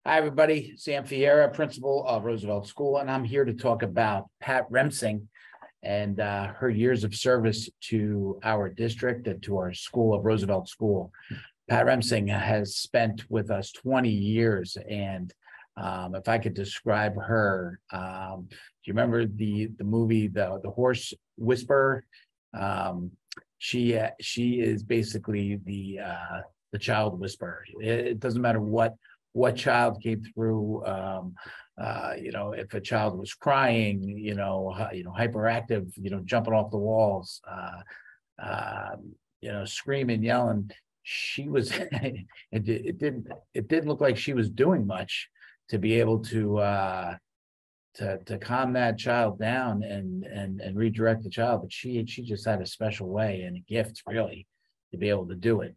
Hi, everybody. Sam Fiera, principal of Roosevelt School, and I'm here to talk about Pat Remsing and her years of service to our district and to our school of Roosevelt School. Pat Remsing has spent with us 20 years, and if I could describe her, do you remember the movie the Horse Whisperer? She is basically the child whisperer. It doesn't matter what child came through, if a child was crying, hyperactive, jumping off the walls, screaming, yelling. She was, it didn't look like she was doing much to be able to calm that child down and redirect the child. But she just had a special way and a gift really to be able to do it.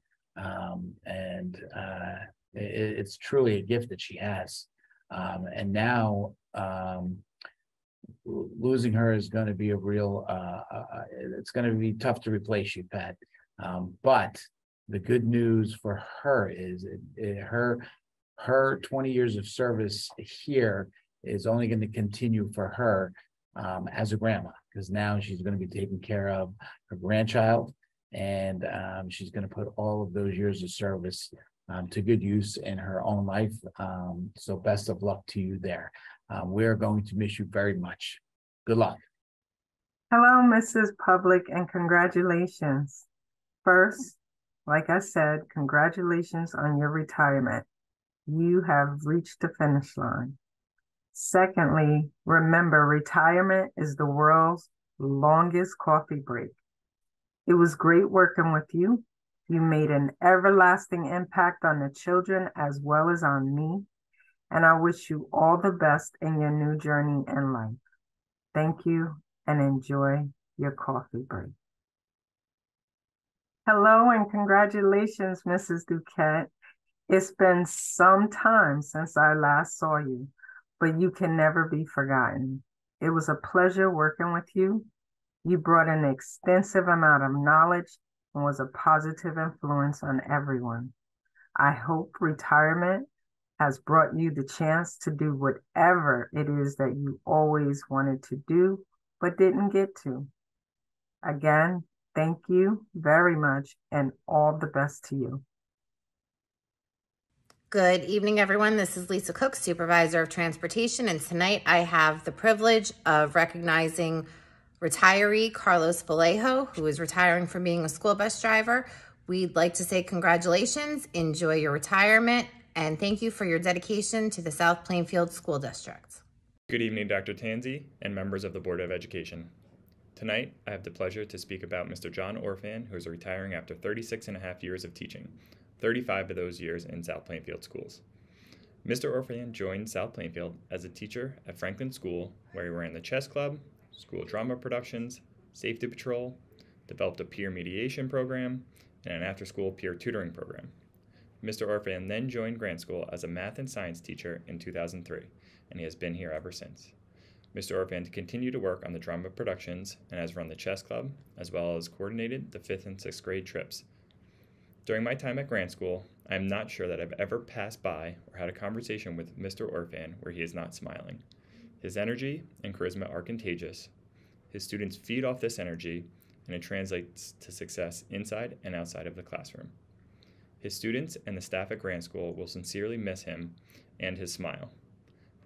It's truly a gift that she has. And now losing her is going to be a real, it's going to be tough to replace you, Pat. But the good news for her is her 20 years of service here is only going to continue for her as a grandma, because now she's going to be taking care of her grandchild, and she's going to put all of those years of service to good use in her own life. So best of luck to you there. We're going to miss you very much. Good luck. Hello, Mrs. Public, and congratulations. First, like I said, congratulations on your retirement. You have reached the finish line. Secondly, remember, retirement is the world's longest coffee break. It was great working with you. You made an everlasting impact on the children as well as on me, and I wish you all the best in your new journey in life. Thank you, and enjoy your coffee break. Hello, and congratulations, Mrs. Duquette. It's been some time since I last saw you, but you can never be forgotten. It was a pleasure working with you. You brought an extensive amount of knowledge and was a positive influence on everyone. I hope retirement has brought you the chance to do whatever it is that you always wanted to do, but didn't get to. Again, thank you very much, and all the best to you. Good evening, everyone. This is Lisa Cook, Supervisor of Transportation, and tonight I have the privilege of recognizing retiree Carlos Vallejo, who is retiring from being a school bus driver. We'd like to say congratulations, enjoy your retirement, and thank you for your dedication to the South Plainfield School District. Good evening, Dr. Tanzi and members of the Board of Education. Tonight, I have the pleasure to speak about Mr. John Orphan, who is retiring after 36 and a half years of teaching, 35 of those years in South Plainfield schools. Mr. Orphan joined South Plainfield as a teacher at Franklin School, where he ran the chess club, school drama productions, safety patrol, developed a peer mediation program, and an after-school peer tutoring program. Mr. Orphan then joined Grant School as a math and science teacher in 2003, and he has been here ever since. Mr. Orphan continued to work on the drama productions and has run the chess club, as well as coordinated the 5th and 6th grade trips. During my time at Grant School, I am not sure that I've ever passed by or had a conversation with Mr. Orphan where he is not smiling. His energy and charisma are contagious. His students feed off this energy, and it translates to success inside and outside of the classroom. His students and the staff at Grant School will sincerely miss him and his smile.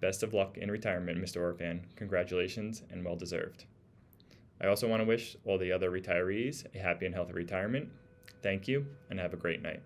Best of luck in retirement, Mr. Orphan. Congratulations and well deserved. I also want to wish all the other retirees a happy and healthy retirement. Thank you, and have a great night.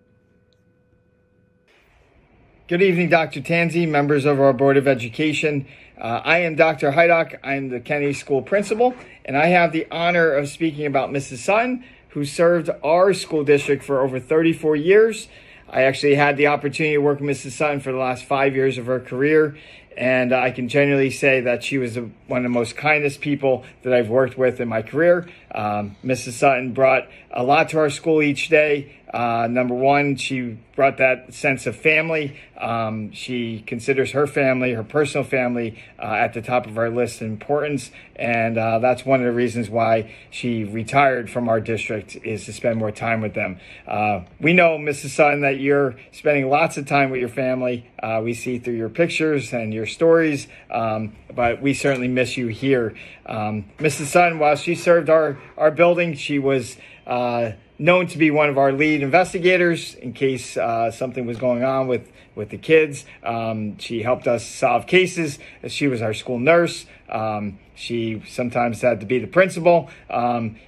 Good evening, Dr. Tanzi, members of our Board of Education. I am Dr. Heidock. I'm the Kennedy School Principal, and I have the honor of speaking about Mrs. Sutton, who served our school district for over 34 years. I actually had the opportunity to work with Mrs. Sutton for the last 5 years of her career, and I can genuinely say that she was one of the most kindest people that I've worked with in my career. Mrs. Sutton brought a lot to our school each day. Number one, she brought that sense of family. She considers her family, her personal family, at the top of our list of importance. And that's one of the reasons why she retired from our district, is to spend more time with them. We know, Mrs. Sutton, that you're spending lots of time with your family. We see through your pictures and your stories, but we certainly miss you here. Mrs. Sutton, while she served our building, she was known to be one of our lead investigators in case something was going on with the kids. She helped us solve cases. She was our school nurse. She sometimes had to be the principal.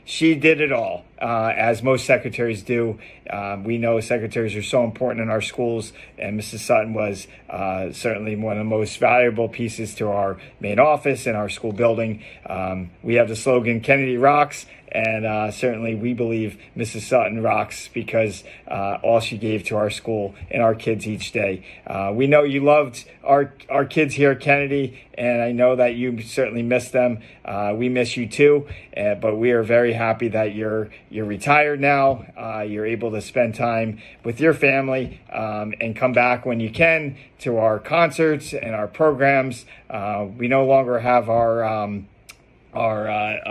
She did it all, as most secretaries do. We know secretaries are so important in our schools, and Mrs. Sutton was certainly one of the most valuable pieces to our main office and our school building. We have the slogan, Kennedy Rocks, and certainly we believe Mrs. Sutton rocks because all she gave to our school and our kids each day. We know you loved our kids here at Kennedy, and I know that you certainly miss them. We miss you too, but we are very happy that you're retired now. You're able to spend time with your family and come back when you can to our concerts and our programs. We no longer have our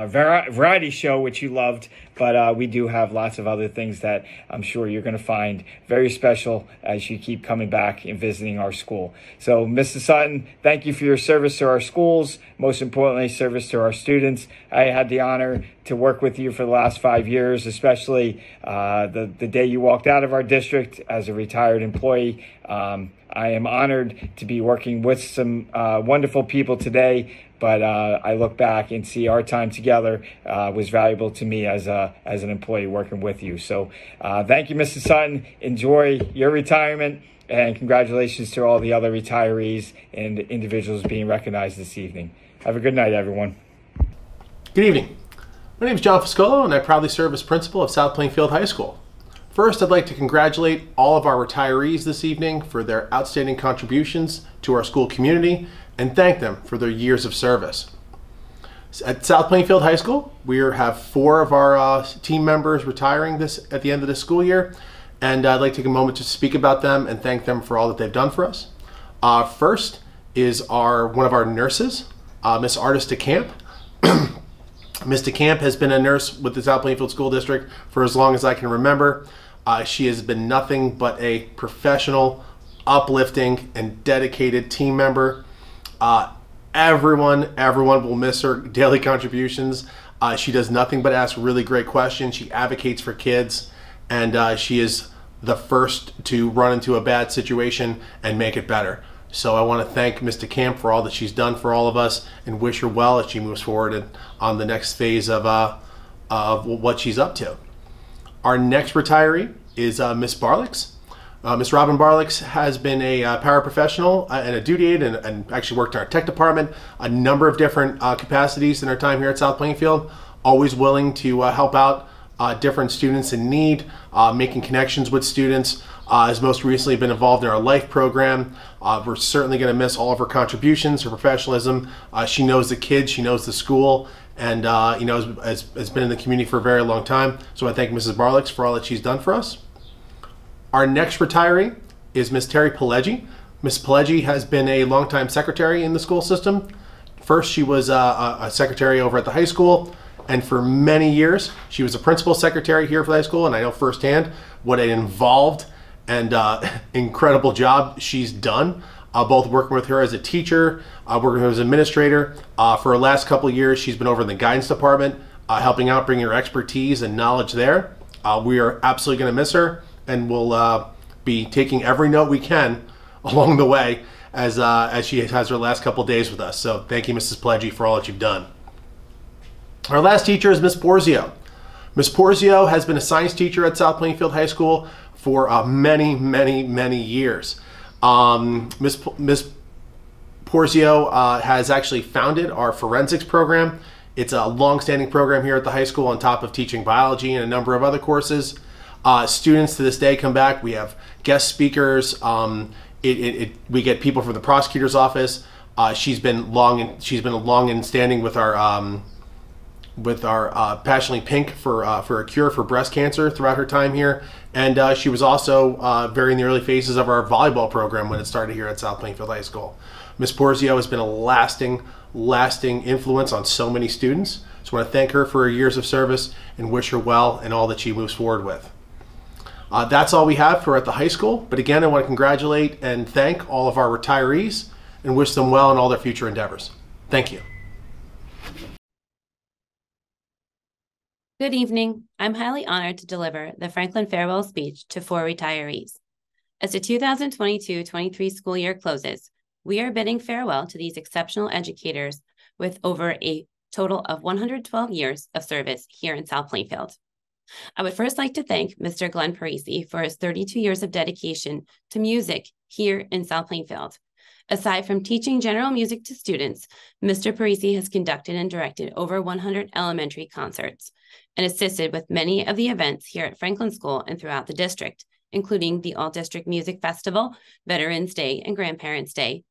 variety show, which you loved, but we do have lots of other things that I'm sure you're going to find very special as you keep coming back and visiting our school. So, Mrs. Sutton, thank you for your service to our schools, most importantly, service to our students. I had the honor to work with you for the last 5 years, especially the day you walked out of our district as a retired employee. I am honored to be working with some wonderful people today, but I look back and see our time together was valuable to me as an employee working with you. So thank you, Mrs. Sutton. Enjoy your retirement, and congratulations to all the other retirees and individuals being recognized this evening. Have a good night, everyone. Good evening. My name is John Fuscolo, and I proudly serve as principal of South Plainfield High School. First, I'd like to congratulate all of our retirees this evening for their outstanding contributions to our school community and thank them for their years of service. At South Plainfield High School, we have 4 of our team members retiring at the end of the school year, and I'd like to take a moment to speak about them and thank them for all that they've done for us. First is one of our nurses, Miss Artis DeCamp. Ms. DeCamp has been a nurse with the South Plainfield School District for as long as I can remember. She has been nothing but a professional, uplifting, and dedicated team member. Everyone will miss her daily contributions. She does nothing but ask really great questions. She advocates for kids, and she is the first to run into a bad situation and make it better. So I want to thank Ms. DeCamp for all that she's done for all of us and wish her well as she moves forward on the next phase of what she's up to. Our next retiree is Miss Barlix. Miss Robin Barlix has been a paraprofessional and a duty aide and actually worked in our tech department, a number of different capacities in her time here at South Plainfield, always willing to help out different students in need, making connections with students, has most recently been involved in our LIFE program. We're certainly going to miss all of her contributions, her professionalism. She knows the kids, she knows the school, and has been in the community for a very long time. So I thank Mrs. Barlix for all that she's done for us. Our next retiree is Miss Terry Pileggi. Miss Pileggi has been a longtime secretary in the school system. First, she was a secretary over at the high school, and for many years, she was a principal secretary here for the high school, and I know firsthand what an involved and incredible job she's done, both working with her as a teacher, working with her as an administrator. For the last couple of years, she's been over in the guidance department, helping out, bringing her expertise and knowledge there. We are absolutely going to miss her, and we'll be taking every note we can along the way as she has her last couple of days with us. So thank you, Mrs. Pileggi, for all that you've done. Our last teacher is Miss Porzio. Miss Porzio has been a science teacher at South Plainfield High School for many years. Miss Porzio has actually founded our forensics program. It's a long-standing program here at the high school on top of teaching biology and a number of other courses. Students to this day come back. We have guest speakers. We get people from the prosecutor's office. She's been long and standing with our with our Passionately Pink for a cure for breast cancer throughout her time here. And she was also very in the early phases of our volleyball program when it started here at South Plainfield High School. Ms. Porzio has been a lasting influence on so many students. So I want to thank her for her years of service and wish her well in all that she moves forward with. That's all we have for at the high school. But again, I want to congratulate and thank all of our retirees and wish them well in all their future endeavors. Thank you. Good evening. I'm highly honored to deliver the Franklin Farewell Speech to 4 retirees. As the 2022-23 school year closes, we are bidding farewell to these exceptional educators with over a total of 112 years of service here in South Plainfield. I would first like to thank Mr. Glenn Parisi for his 32 years of dedication to music here in South Plainfield. Aside from teaching general music to students, Mr. Parisi has conducted and directed over 100 elementary concerts and assisted with many of the events here at Franklin School and throughout the district, including the All-District Music Festival, Veterans Day, and Grandparents' Day.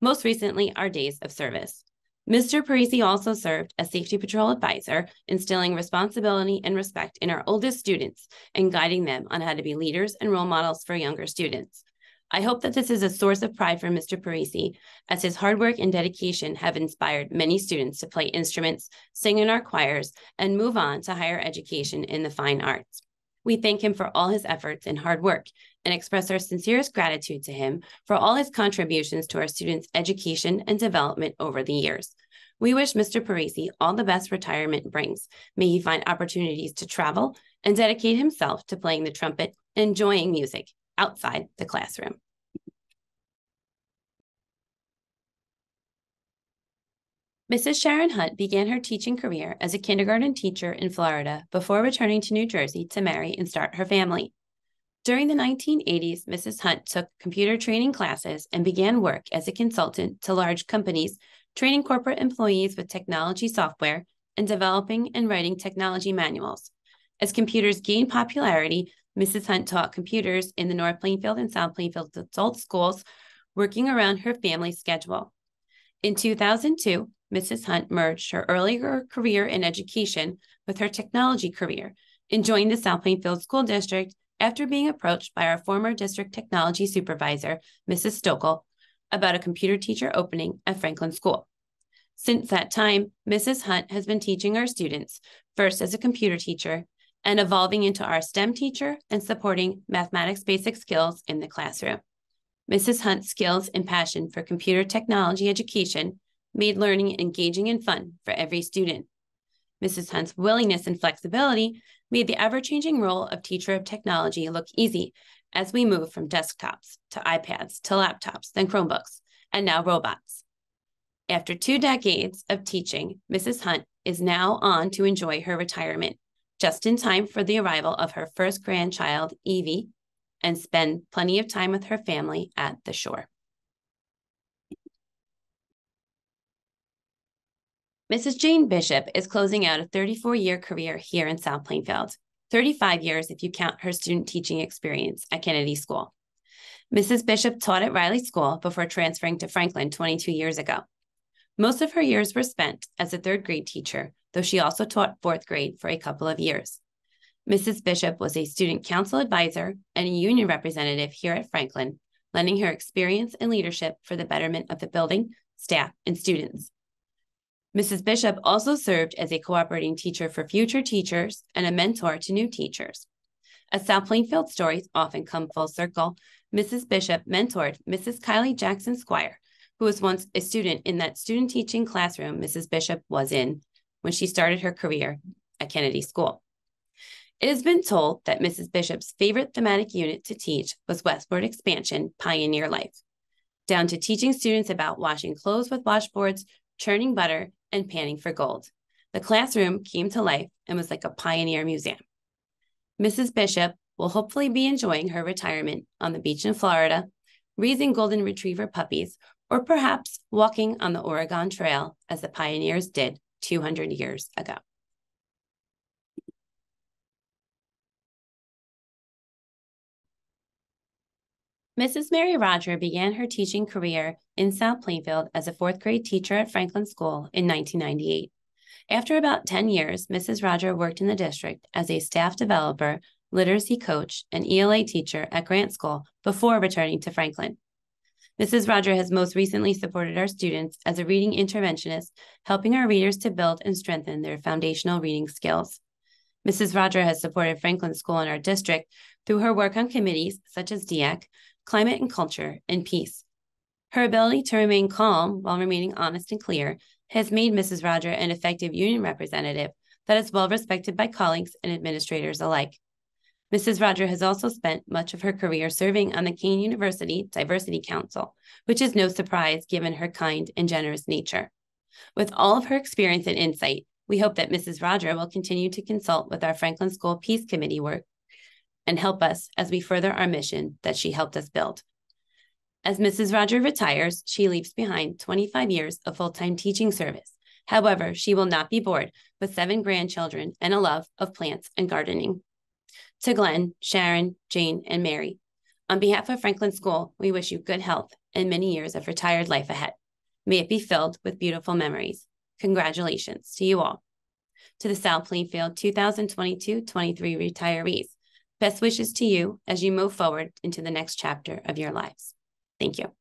Most recently, our days of service. Mr. Parisi also served as Safety Patrol Advisor, instilling responsibility and respect in our oldest students and guiding them on how to be leaders and role models for younger students. I hope that this is a source of pride for Mr. Parisi, as his hard work and dedication have inspired many students to play instruments, sing in our choirs, and move on to higher education in the fine arts. We thank him for all his efforts and hard work and express our sincerest gratitude to him for all his contributions to our students' education and development over the years. We wish Mr. Parisi all the best retirement brings. May he find opportunities to travel and dedicate himself to playing the trumpet, enjoying music outside the classroom. Mrs. Sharon Hunt began her teaching career as a kindergarten teacher in Florida before returning to New Jersey to marry and start her family. During the 1980s, Mrs. Hunt took computer training classes and began work as a consultant to large companies, training corporate employees with technology software and developing and writing technology manuals. As computers gained popularity, Mrs. Hunt taught computers in the North Plainfield and South Plainfield adult schools, working around her family's schedule. In 2002, Mrs. Hunt merged her earlier career in education with her technology career and joined the South Plainfield School District after being approached by our former district technology supervisor, Mrs. Stokel, about a computer teacher opening at Franklin School. Since that time, Mrs. Hunt has been teaching our students, first as a computer teacher, and evolving into our STEM teacher and supporting mathematics basic skills in the classroom. Mrs. Hunt's skills and passion for computer technology education made learning engaging and fun for every student. Mrs. Hunt's willingness and flexibility made the ever-changing role of teacher of technology look easy as we move from desktops to iPads to laptops, then Chromebooks, and now robots. After 2 decades of teaching, Mrs. Hunt is now on to enjoy her retirement, just in time for the arrival of her first grandchild, Evie, and spend plenty of time with her family at the shore. Mrs. Jane Bishop is closing out a 34-year career here in South Plainfield, 35 years if you count her student teaching experience at Kennedy School. Mrs. Bishop taught at Riley School before transferring to Franklin 22 years ago. Most of her years were spent as a 3rd grade teacher, though she also taught 4th grade for a couple of years. Mrs. Bishop was a student council advisor and a union representative here at Franklin, lending her experience and leadership for the betterment of the building, staff, and students. Mrs. Bishop also served as a cooperating teacher for future teachers and a mentor to new teachers. As South Plainfield stories often come full circle, Mrs. Bishop mentored Mrs. Kylie Jackson Squire, who was once a student in that student teaching classroom Mrs. Bishop was in when she started her career at Kennedy School. It has been told that Mrs. Bishop's favorite thematic unit to teach was Westward Expansion, Pioneer Life, down to teaching students about washing clothes with washboards, churning butter, and panning for gold. The classroom came to life and was like a pioneer museum. Mrs. Bishop will hopefully be enjoying her retirement on the beach in Florida, raising golden retriever puppies, or perhaps walking on the Oregon Trail as the pioneers did 200 years ago. Mrs. Mary Roger began her teaching career in South Plainfield as a 4th grade teacher at Franklin School in 1998. After about 10 years, Mrs. Roger worked in the district as a staff developer, literacy coach, and ELA teacher at Grant School before returning to Franklin. Mrs. Roger has most recently supported our students as a reading interventionist, helping our readers to build and strengthen their foundational reading skills. Mrs. Roger has supported Franklin School in our district through her work on committees such as DEAC, Climate and Culture, and Peace. Her ability to remain calm while remaining honest and clear has made Mrs. Roger an effective union representative that is well respected by colleagues and administrators alike. Mrs. Roger has also spent much of her career serving on the Kean University Diversity Council, which is no surprise given her kind and generous nature. With all of her experience and insight, we hope that Mrs. Roger will continue to consult with our Franklin School Peace Committee work and help us as we further our mission that she helped us build. As Mrs. Roger retires, she leaves behind 25 years of full-time teaching service. However, she will not be bored with 7 grandchildren and a love of plants and gardening. To Glenn, Sharon, Jane, and Mary, on behalf of Franklin School, we wish you good health and many years of retired life ahead. May it be filled with beautiful memories. Congratulations to you all. To the South Plainfield 2022-23 retirees, best wishes to you as you move forward into the next chapter of your lives. Thank you.